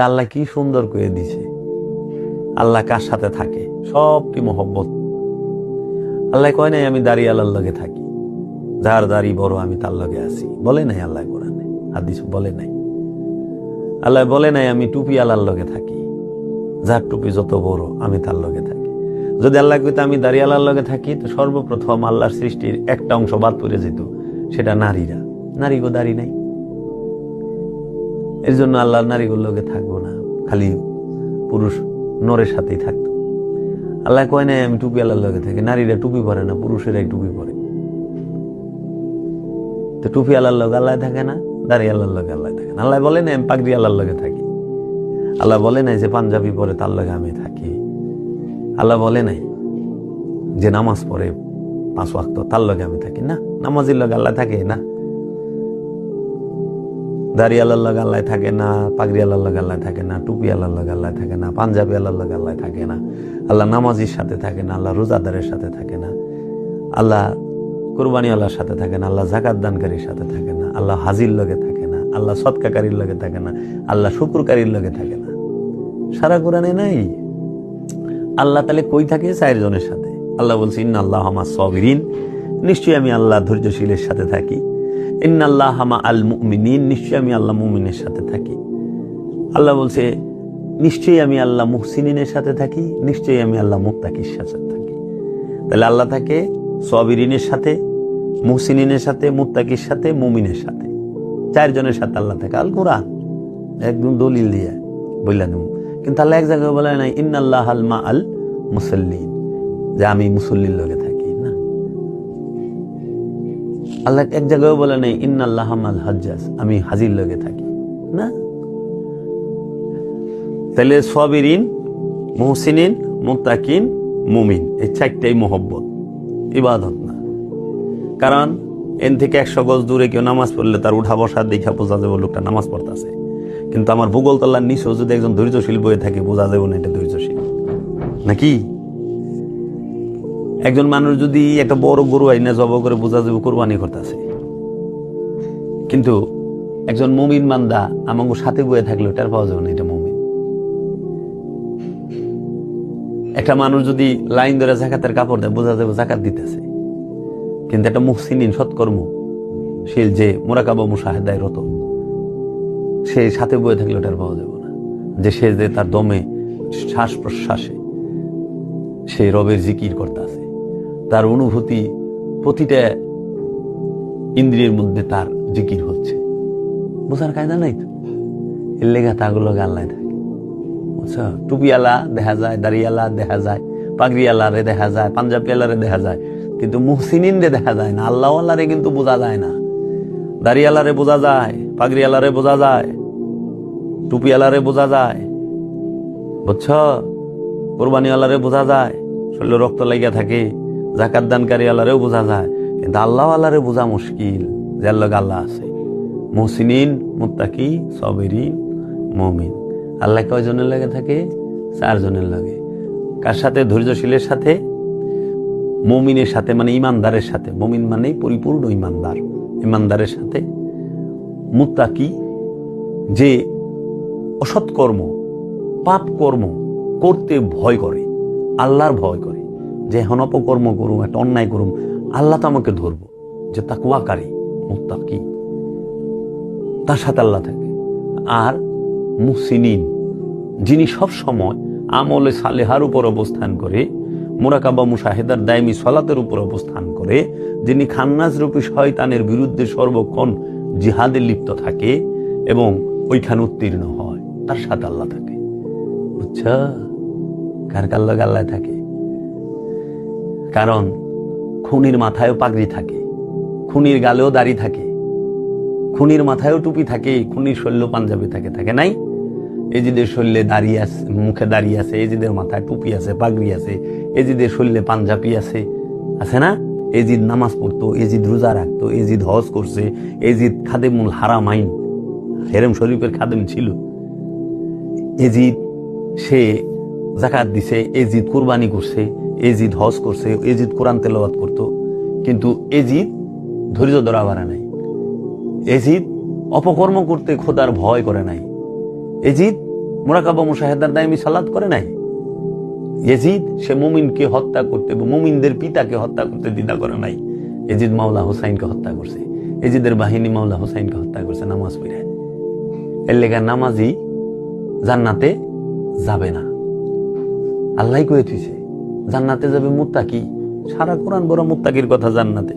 আল্লাহ কি সুন্দর করে দিছে। আল্লাহ কার সাথে থাকে? সবটি মহব্বত। আল্লাহ কয় নাই আমি দাড়ি আল্লাহর লগে থাকি, যার দাড়ি বড় আমি তার লগে আছি, বলে নাই আল্লাহ কোরআনে, হাদিস বলে নাই। আল্লাহ বলে নাই আমি টুপি আল্লাহর লগে থাকি, যার টুপি যত বড় আমি তার লগে থাকি। যদি আল্লাহ কইতো আমি দাড়ি আল্লাহর লগে থাকি, তো সর্বপ্রথম আল্লাহর সৃষ্টির একটা অংশ বাদ পড়ে যেত, সেটা নারীরা। নারীগো দাড়ি নাই, এর জন্য আল্লাহ নারীগুলোর লগে থাকবো না, খালি পুরুষ নরের সাথেই থাকতো। আল্লাহ কয় নাই আমি টুপি আল্লাহর লগে থাকি, নারীরা টুপি পরে না, পুরুষেরাই টুপি পরে। তো টুপি আল্লাহর লগে আল্লাহ থাকে না, দাড়ি আল্লাহর লগে আল্লাহ থাকে না। আল্লাহ বলে নাই আমি পাগড়ি আল্লাহর লগে থাকি, আল্লাহ বলে নাই যে পাঞ্জাবি পরে তার লগে আমি থাকি, আল্লাহ বলে নাই যে নামাজ পড়ে 5 ওয়াক্ত তার লগে আমি থাকি, না। নামাজের লগে আল্লাহ থাকে না, দাড়ি আল্লাহর লগে আল্লাহ থাকে না, পাগড়ি আল্লাহর লগে আল্লাহ থাকে না, টুপি আল্লাহর লগে আল্লাহ থাকে না, পাঞ্জাবি আল্লাহর লগে আল্লাহ থাকে না, আল্লাহ নামাজির সাথে থাকে না, আল্লাহ রোজাদারের সাথে থাকে না, আল্লাহ কুরবানি আল্লাহর সাথে থাকে না, আল্লাহ যাকাত দানকারীর সাথে থাকে না, আল্লাহ হাজির লগে থাকে না, আল্লাহ সদকাকারীর লগে থাকে না, আল্লাহ শুকরকারীর লগে থাকে না। সারা কোরআনে নাই। আল্লাহ তাহলে কই থাকে? 4 জনের সাথে। আল্লাহ বলছে ইন্নাল্লাহ মা'আস সাবিরিন, নিশ্চয়ই আমি আল্লাহ ধৈর্যশীলের সাথে থাকি। ইন্নাল্লাহ মা'আল মুমিনিন, নিশ্চয়ই আমি আল্লাহ মুমিনের সাথে থাকি। আল্লাহ বলছে নিশ্চয়ই আমি আল্লাহ মুহসিনিনের সাথে থাকি, নিশ্চয়ই আমি আল্লাহ মুত্তাকির সাথে থাকি। তাহলে আল্লাহ থাকে সাবিরিনের সাথে, মুহসিনিনের সাথে, মুত্তাকির সাথে, মুমিনের সাথে। 4 জনের সাথে আল্লাহ থাকে। আল কোরআন একদম দলিল দিয়ে বললেন। কিন্তু আল্লাহ এক জায়গায় বলে নাই ইন্নাল্লাহ মা'আল মুসাল্লিন, যে আমি মুসল্লির লগে থাকি, না। আল্লাহ এক জায়গায় বলে নাই ইন্নাল্লাহ মা'আল হাজ্জাজ, আমি হাজির লগে থাকি, না। তাহলে সাবিরিন, মুহসিনিন, মুত্তাকিন, মুমিন, এই 4টাই মহব্বত, ইবাদত না। কারণ এন থেকে 100 গজ দূরে কেউ নামাজ পড়লে তার উঠা বসার দেখা বোঝা যাবে লোকটা নামাজ পড়তেছে। কিন্তু আমার ভূগোল তলার নিচেও যদি একজন ধৈর্যশীল বয়ে থাকে, বোঝা যাবে না এটা ধৈর্যশীল নাকি। একজন মানুষ যদি একটা বড় গরু আইনা জব করে, বোঝা যাবে কোরবানি করতেছে। কিন্তু একজন মুমিন বান্দা আমাকে সাথে বয়ে থাকলে এটার পাওয়া যাবে না, এটা মুমিন। একটা মানুষ যদি লাইন ধরে জাকাতের কাপড় দেয়, বোঝা যাবে জাকাত দিতেছে। কিন্তু একটা মুহসিনিন সৎকর্মশীল যে মুরাকাবা মুশাহাদায় রত, সে সাথে বয়ে থাকলে ওটার পাওয়া যাবে না। যে সে যে তার দমে শ্বাস প্রশ্বাসে সে রবের জিকির করতেছে, তার অনুভূতি প্রতিটা ইন্দ্রিয়ের মধ্যে তার জিকির হচ্ছে। বোঝার কায়দা নাই তো। এর লেগা তাগুলো আল্লাহ থাকে, বুঝছো। টুপিওয়ালা দেখা যায়, দাড়িওয়ালা দেখা যায়, পাগড়িওয়ালারে দেখা যায়, পাঞ্জাবিওয়ালারে দেখা যায়, কিন্তু মুহসিনিনরে দেখা যায় না। আল্লাহওয়ালারে কিন্তু বোঝা যায় না। দাড়িওয়ালারে বোঝা যায়, পাগড়িওয়ালারে বোঝা যায়, টুপিওয়ালারে বোঝা যায়, বুঝছো। কোরবানিওয়ালারে বোঝা যায়, শরীরে রক্ত লাগিয়া থাকে। যাকাত দানকারী আল্লাহরেও বোঝা যায়, কিন্তু আল্লাহওয়ালারে বোঝা মুশকিল, যে আল্লাহ আল্লাহ আছে। মুহসিনিন, মুত্তাকি, সাবিরিন, মুমিন। আল্লাহ কয়জনের লাগে থাকে? 4 জনের লাগে। কার সাথে? ধৈর্যশীলের সাথে, মুমিনের সাথে, মানে ইমানদারের সাথে। মুমিন মানেই পরিপূর্ণ ইমানদার, ইমানদারের সাথে। মুত্তাকি, যে অসৎ কর্ম, পাপ কর্ম করতে ভয় করে, আল্লাহর ভয় করে, যে এখন অপকর্ম করুম, একটা অন্যায় করুম, আল্লাহ তো আমাকে ধরবো, যে তাকওয়াকারী মুত্তাকি, তার সাথে আল্লাহ থাকে। আর মুহসিনিন, যিনি সব সময় আমলে সালেহার উপর অবস্থান করে, মুরাকাবা মুশাহিদার দায়মি সালাতের উপর অবস্থান করে, যিনি খান্নাস রূপী শয়তানের বিরুদ্ধে সর্বক্ষণ জিহাদে লিপ্ত থাকে এবং ওইখানে উত্তীর্ণ হয়, তার সাথে আল্লাহ থাকে। বুঝছো? কার কার লগে আল্লাহ থাকে? কারণ খুনির মাথায়ও পাগড়ি থাকে, খুনির গালেও দাড়ি থাকে, খুনির মাথায়ও টুপি থাকে, খুনির শরীরে পাঞ্জাবি থাকে, থাকে নাই? এজিদের শরীরে দাড়ি আছে, মুখে দাড়ি আছে, এজিদের মাথায় টুপি আছে, পাগড়ি আছে, এজিদের শরীরে পাঞ্জাবি আছে, আছে না? এজিদ নামাজ পড়তো, এজিদ রোজা রাখতো, এজিদ হজ করছে, এজিদ খাদেমুল হারামাইন, হেরেম শরীফের খাদেম ছিল। এজিদ সে যাকাত দিছে, এজিদ কুরবানি করছে, এজিদ হজ করছে, এজিদ কোরআন তেলাওয়াত করতো। কিন্তু এজিদ ধৈর্য ধরা পারে নাই। এজিদ অপকর্ম করতে খোদার ভয় করে নাই। এজিদ মুরাকাবা মুশাহেদার দাইমি সালাত করে নাই। ইয়াজিদ সে মুমিনকে হত্যা করতে, মুমিনদের পিতাকে হত্যা করতে দ্বিধা করে নাই। ইয়াজিদ মাওলা হুসাইনকে হত্যা করছে, ইয়াজিদের বাহিনী মাওলা হুসাইনকে হত্যা করছে নামাজ পড়ে। এর লেগা নামাজি জান্নাতে যাবে না, আল্লাহ কয়ে থুইছে। জান্নাতে যাবে মুত্তাকি, সারা কোরআন বড় মুত্তাকির কথা জান্নাতে।